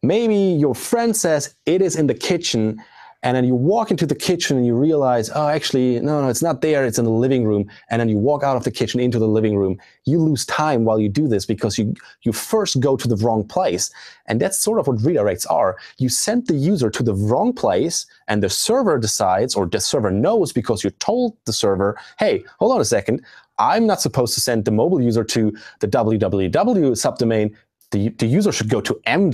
maybe your friend says it is in the kitchen. And then you walk into the kitchen and you realize, oh, actually, no, it's not there. It's in the living room. And then you walk out of the kitchen into the living room. You lose time while you do this because you first go to the wrong place. And that's sort of what redirects are. You send the user to the wrong place and the server decides, or the server knows because you told the server, hey, hold on a second. I'm not supposed to send the mobile user to the www subdomain. The user should go to m.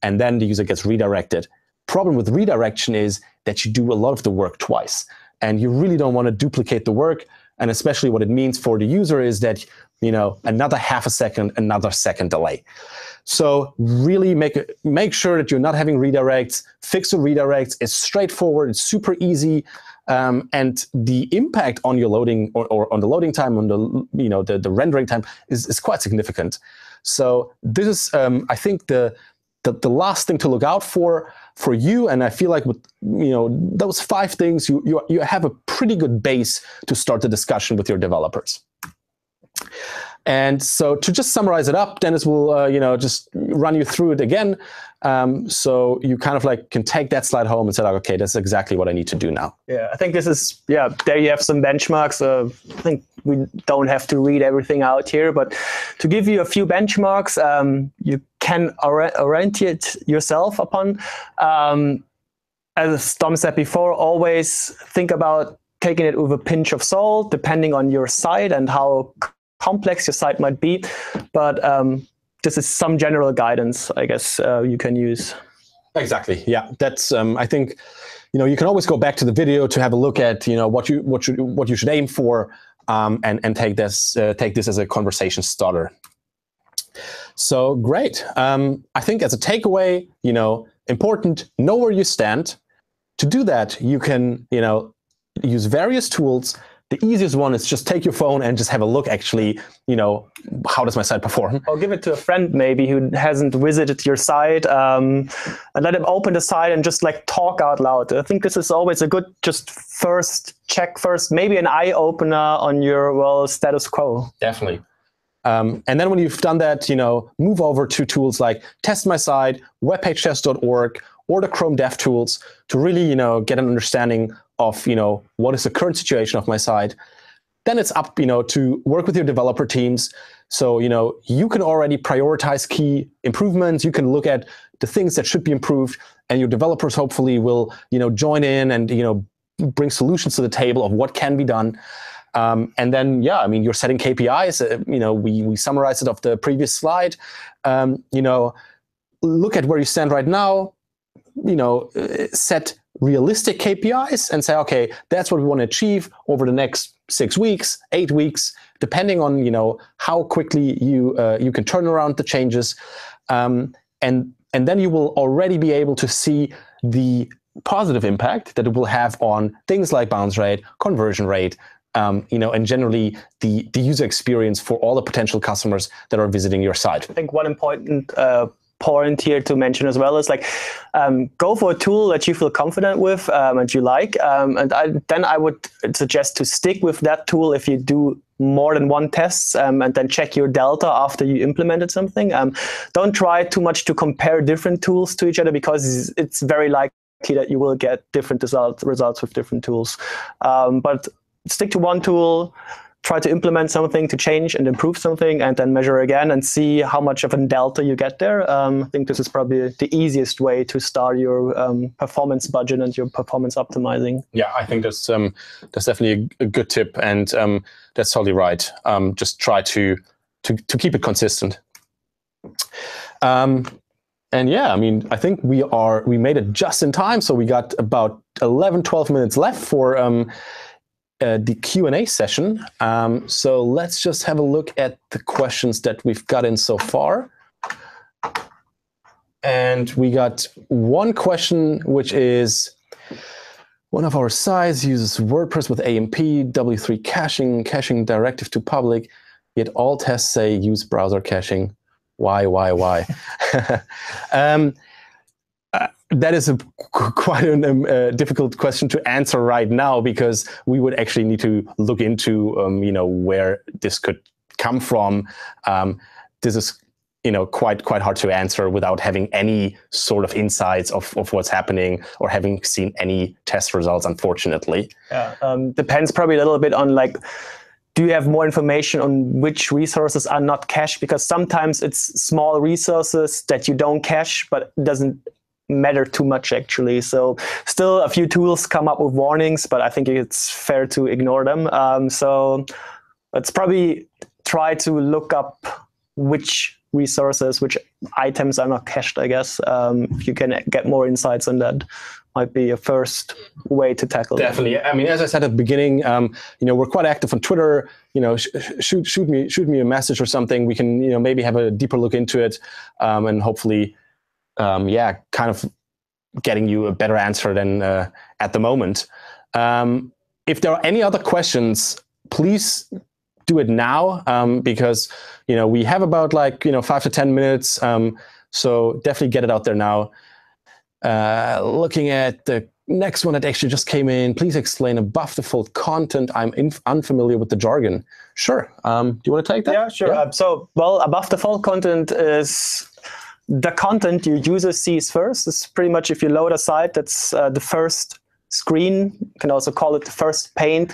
And then the user gets redirected. Problem with redirection is that you do a lot of the work twice, and you really don't want to duplicate the work. And especially what it means for the user is that, another half a second, another second delay. So really make sure that you're not having redirects. Fix the redirects. It's straightforward. It's super easy. And the impact on your loading or on the loading time, on the rendering time is quite significant. So this is, I think, the last thing to look out for you. And I feel like with those 5 things, you have a pretty good base to start the discussion with your developers. And so to just summarize it up, Dennis will just run you through it again. So you kind of can take that slide home and say, like, okay, that's exactly what I need to do now. Yeah, I think this is, there you have some benchmarks. I think we don't have to read everything out here, but to give you a few benchmarks, you can orientate yourself upon. As Tom said before, always think about taking it with a pinch of salt, depending on your site and how complex your site might be. But this is some general guidance, I guess, you can use. Exactly. Yeah, that's. I think, you can always go back to the video to have a look at, what you should aim for, and take this as a conversation starter. So great. I think as a takeaway, important, know where you stand. To do that, you can, use various tools. The easiest one is just take your phone and just have a look, actually, how does my site perform? Or give it to a friend maybe who hasn't visited your site, and let him open the site and just talk out loud. I think this is always a good check first, maybe an eye opener on your, status quo. Definitely. And then when you've done that, move over to tools like Test My Site, webpagetest.org, or the Chrome DevTools to really, get an understanding of, what is the current situation of my site. Then it's up, to work with your developer teams. So, you can already prioritize key improvements. You can look at the things that should be improved, and your developers hopefully will, join in and, bring solutions to the table of what can be done. And then, yeah, I mean, you're setting KPIs. We summarized it off the previous slide. Look at where you stand right now. Set realistic KPIs and say, okay, that's what we want to achieve over the next 6 weeks, 8 weeks, depending on how quickly you can turn around the changes, and then you will already be able to see the positive impact that it will have on things like bounce rate, conversion rate, and generally the user experience for all the potential customers that are visiting your site. I think one important point here to mention as well is go for a tool that you feel confident with and you like, and then I would suggest to stick with that tool if you do more than one test, and then check your delta after you implemented something. Don't try too much to compare different tools to each other, because it's very likely that you will get different results with different tools. But stick to one tool, try to implement something to change and improve something, and then measure again and see how much of a delta you get there. I think this is probably the easiest way to start your performance budget and your performance optimizing. Yeah, I think that's definitely a good tip, and that's totally right. Just try to keep it consistent. And yeah, I mean, I think we made it just in time, so we got about 11-12 minutes left for the Q&A session. So let's just have a look at the questions that we've got in so far. And we got one question, which is, one of our sites uses WordPress with AMP, W3 caching directive to public, yet all tests say use browser caching. Why? That is quite a difficult question to answer right now, because we would actually need to look into where this could come from. This is quite hard to answer without having any sort of insights of what's happening or having seen any test results, unfortunately. Yeah, depends probably a little bit on do you have more information on which resources are not cached? Because sometimes it's small resources that you don't cache, but it doesn't matter too much actually. So still a few tools come up with warnings, but I think it's fair to ignore them. So let's probably try to look up which resources, which items are not cached, I guess. If you can get more insights on that, might be a first way to tackle it. Definitely. I mean, as I said at the beginning, we're quite active on Twitter. Shoot me a message or something. We can maybe have a deeper look into it, and hopefully kind of getting you a better answer than at the moment. If there are any other questions, please do it now, because we have about 5 to 10 minutes. So definitely get it out there now. Looking at the next one that actually just came in, please explain above the fold content. I'm unfamiliar with the jargon. Sure. Do you want to take that? Yeah, sure. Yeah. Above the fold content is the content your user sees first. It's pretty much, if you load a site, that's the first screen. You can also call it the first paint,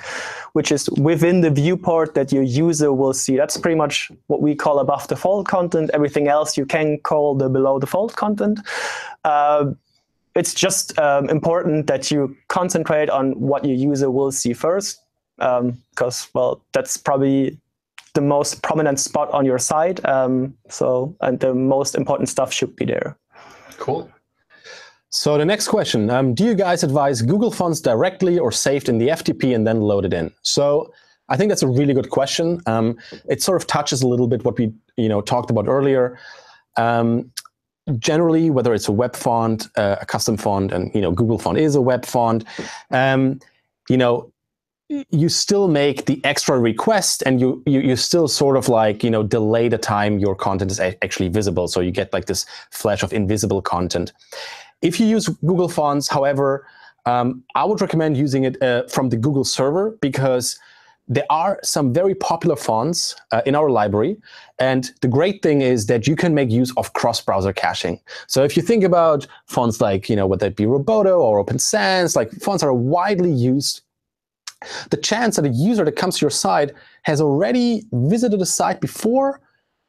which is within the viewport that your user will see. That's pretty much what we call above the fold content. Everything else you can call the below the fold content. It's just important that you concentrate on what your user will see first, because, well, that's probably the most prominent spot on your site. And the most important stuff should be there. Cool. So the next question, do you guys advise Google Fonts directly or saved in the FTP and then loaded in? So I think that's a really good question. It sort of touches a little bit what we talked about earlier. Generally, whether it's a web font, a custom font, and Google Font is a web font, you still make the extra request, and you still sort of delay the time your content is actually visible. So you get this flash of invisible content. If you use Google Fonts, however, I would recommend using it from the Google server, because there are some very popular fonts in our library. And the great thing is that you can make use of cross-browser caching. So if you think about fonts whether it be Roboto or Open Sans, fonts are widely used, the chance that a user that comes to your site has already visited a site before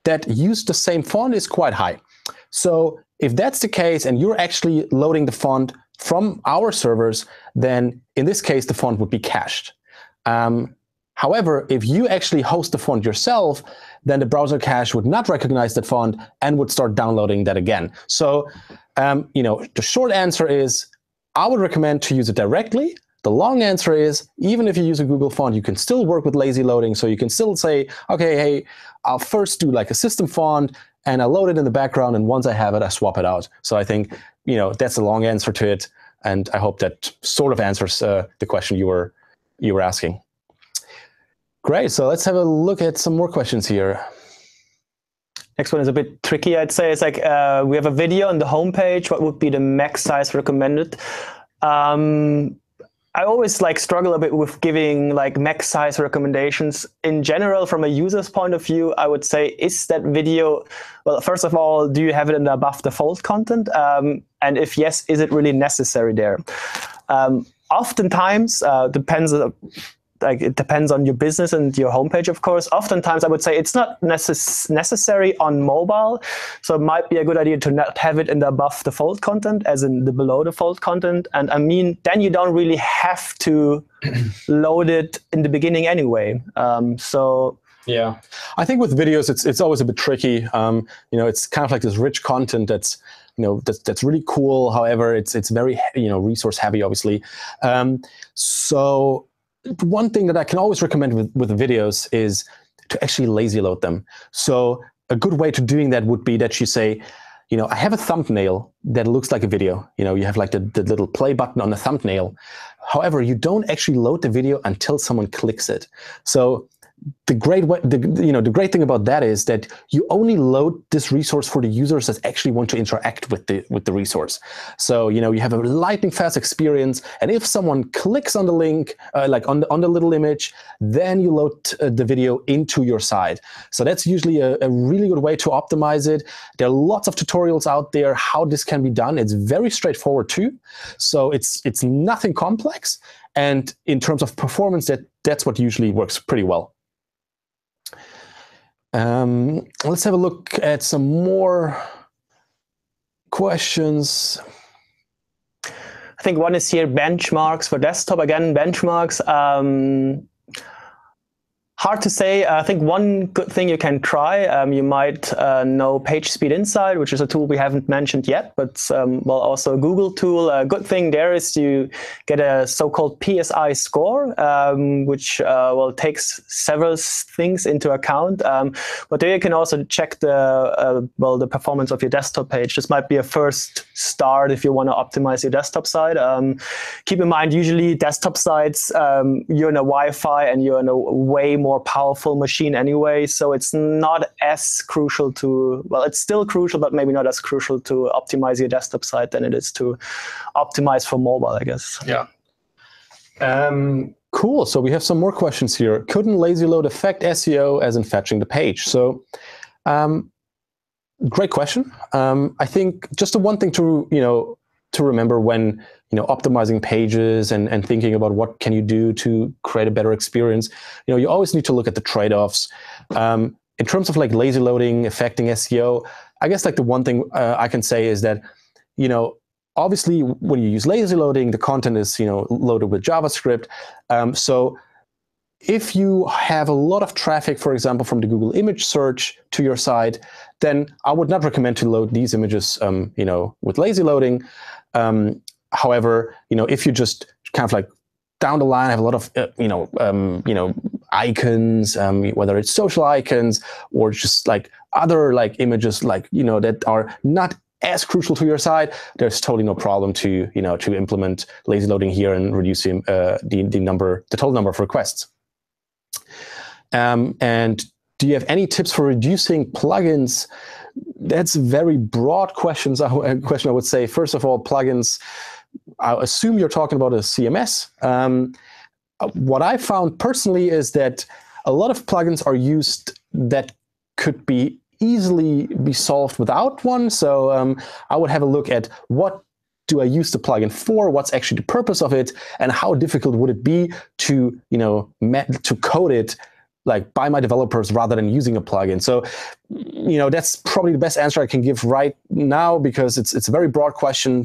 that used the same font is quite high. So if that's the case and you're actually loading the font from our servers, then in this case, the font would be cached. However, if you actually host the font yourself, then the browser cache would not recognize that font and would start downloading that again. So, the short answer is I would recommend to use it directly. The long answer is, even if you use a Google font, you can still work with lazy loading. So you can still say, okay, hey, I'll first do like a system font and I'll load it in the background. And once I have it, I swap it out. So I think, that's the long answer to it. And I hope that sort of answers the question you were asking. Great. So let's have a look at some more questions here. Next one is a bit tricky, I'd say. It's like we have a video on the homepage. What would be the max size recommended? I always struggle a bit with giving max size recommendations. In general, from a user's point of view, I would say, is that video, well, first of all, do you have it in the above the fold content? And if yes, is it really necessary there? Oftentimes, it depends on your business and your homepage, of course. Oftentimes, I would say it's not necessary on mobile. So it might be a good idea to not have it in the above the fold content, as in the below the fold content. And I mean, then you don't really have to load it in the beginning anyway. Yeah, I think with videos, it's always a bit tricky. It's kind of like this rich content that's really cool. However, it's very resource heavy, obviously. So one thing that I can always recommend with videos is to actually lazy load them. So a good way to doing that would be that you say, I have a thumbnail that looks like a video. You have like the little play button on the thumbnail. However, you don't actually load the video until someone clicks it. So the great thing about that is that you only load this resource for the users that actually want to interact with the resource. So you have a lightning fast experience, and if someone clicks on the link, on the little image, then you load the video into your site. So that's usually a really good way to optimize it. There are lots of tutorials out there how this can be done. It's very straightforward too. So it's nothing complex, and in terms of performance, that's what usually works pretty well. Let's have a look at some more questions. I think one is here, benchmarks for desktop. Again, benchmarks. Hard to say. I think one good thing you can try, you might know PageSpeed Insight, which is a tool we haven't mentioned yet, but also a Google tool. A good thing there is you get a so-called PSI score, which takes several things into account. But there you can also check the performance of your desktop page. This might be a first start if you want to optimize your desktop site. Keep in mind, usually desktop sites, you're in a Wi-Fi and you're in a way more powerful machine anyway, so it's not as crucial to, it's still crucial, but maybe not as crucial to optimize your desktop site than it is to optimize for mobile, I guess. Yeah. Cool. So we have some more questions here. Couldn't lazy load affect SEO as in fetching the page? So great question. I think just the one thing to remember when optimizing pages and thinking about what can you do to create a better experience, you always need to look at the trade-offs. In terms of lazy loading affecting SEO, I guess the one thing I can say is that obviously when you use lazy loading, the content is loaded with JavaScript. So if you have a lot of traffic, for example, from the Google image search to your site, then I would not recommend to load these images with lazy loading. However, if you just kind of down the line have a lot of icons, whether it's social icons or just other images that are not as crucial to your site, there's totally no problem to implement lazy loading here and reduce the total number of requests. And do you have any tips for reducing plugins? That's a very broad question, I would say. First of all, plugins, I assume you're talking about a CMS. What I found personally is that a lot of plugins are used that could be easily be solved without one. So I would have a look at what do I use the plugin for, what's actually the purpose of it, and how difficult would it be to, to code it like by my developers rather than using a plugin. So, that's probably the best answer I can give right now, because it's a very broad question.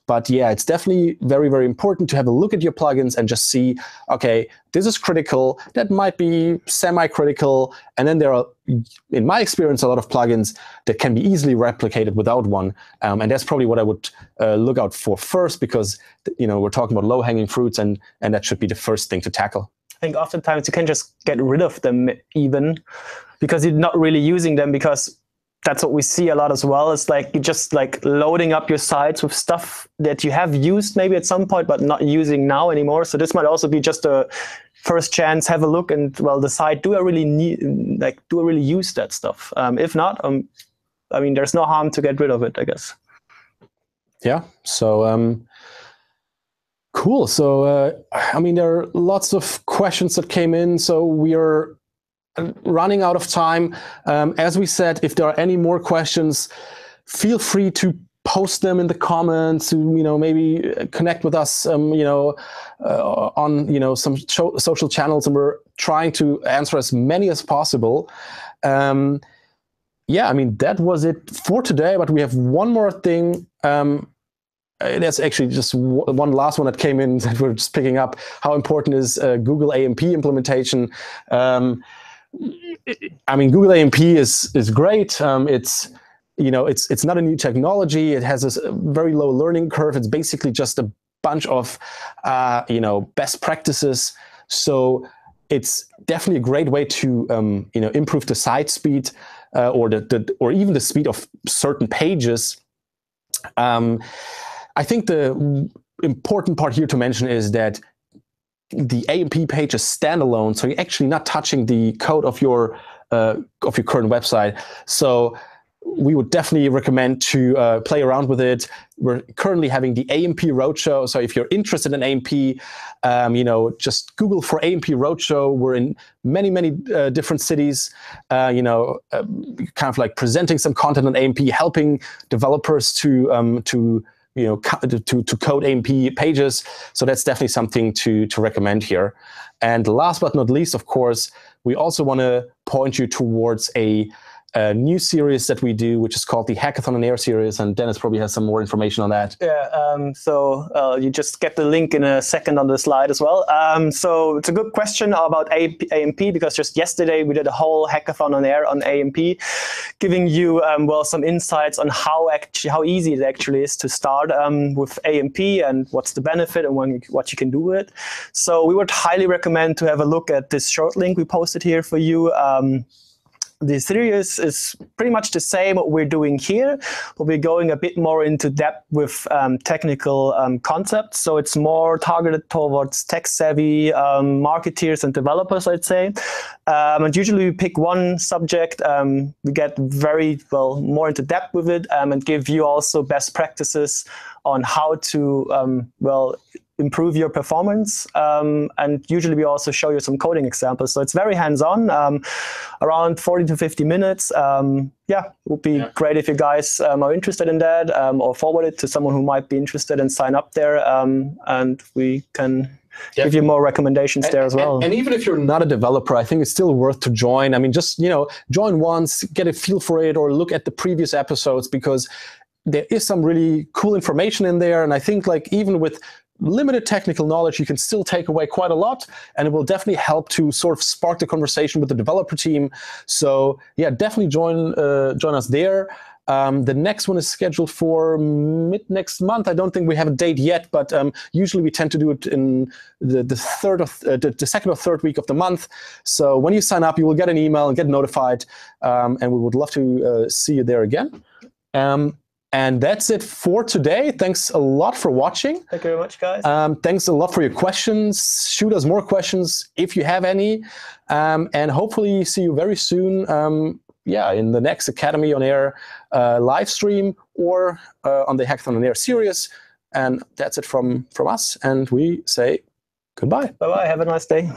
But yeah, it's definitely very, very important to have a look at your plugins and just see, okay, this is critical, that might be semi-critical, and then there are, in my experience, a lot of plugins that can be easily replicated without one. And that's probably what I would look out for first, because we're talking about low-hanging fruits, and that should be the first thing to tackle. I think oftentimes you can just get rid of them even, because you're not really using them, because that's what we see a lot as well. It's like you're just like loading up your sites with stuff that you have used maybe at some point, but not using now anymore. So this might also be just a first chance, have a look and, well, decide, do I really use that stuff? If not, I mean, there's no harm to get rid of it, I guess. Yeah, so cool. So, I mean, there are lots of questions that came in, so we are running out of time. As we said, if there are any more questions, feel free to post them in the comments, to maybe connect with us on some social channels, and we're trying to answer as many as possible. Yeah, I mean, that was it for today, but we have one more thing. That's actually just one last one that came in that we're just picking up. How important is Google AMP implementation? I mean, Google AMP is great. It's not a new technology. It has a very low learning curve. It's basically just a bunch of best practices. So it's definitely a great way to improve the site speed or even the speed of certain pages. I think the important part here to mention is that the AMP page is standalone, so you're actually not touching the code of your current website. So we would definitely recommend to play around with it. We're currently having the AMP Roadshow, so if you're interested in AMP, just Google for AMP Roadshow. We're in many different cities, kind of like presenting some content on AMP, helping developers to code AMP pages. So that's definitely something to recommend here. And last but not least, of course, we also want to point you towards a new series that we do, which is called the Hackathon on Air series, and Dennis probably has some more information on that. Yeah, so you just get the link in a second on the slide as well. So it's a good question about AMP, because just yesterday we did a whole Hackathon on Air on AMP, giving you some insights on how easy it actually is to start with AMP and what's the benefit and what you can do with it. So we would highly recommend to have a look at this short link we posted here for you. The series is pretty much the same what we're doing here, but we're going a bit more into depth with technical concepts. So it's more targeted towards tech-savvy marketeers and developers, I'd say. And usually we pick one subject, we get very more into depth with it, and give you also best practices on how to improve your performance, and usually we also show you some coding examples. So it's very hands-on, around 40 to 50 minutes. It would be great if you guys are interested in that, or forward it to someone who might be interested and sign up there, and we can give you more recommendations there as well. And even if you're not a developer, I think it's still worth to join. I mean, just join once, get a feel for it, or look at the previous episodes, because there is some really cool information in there. And I think even with limited technical knowledge, you can still take away quite a lot, and it will definitely help to sort of spark the conversation with the developer team. So yeah, definitely join us there. The next one is scheduled for mid next month. I don't think we have a date yet, but usually we tend to do it in the second or third week of the month. So when you sign up, you will get an email and get notified, and we would love to see you there again. And that's it for today. Thanks a lot for watching. Thank you very much, guys. Thanks a lot for your questions. Shoot us more questions if you have any. And hopefully see you very soon in the next Academy on Air live stream, or on the Hackathon on Air series. And that's it from us. And we say goodbye. Bye-bye. Have a nice day.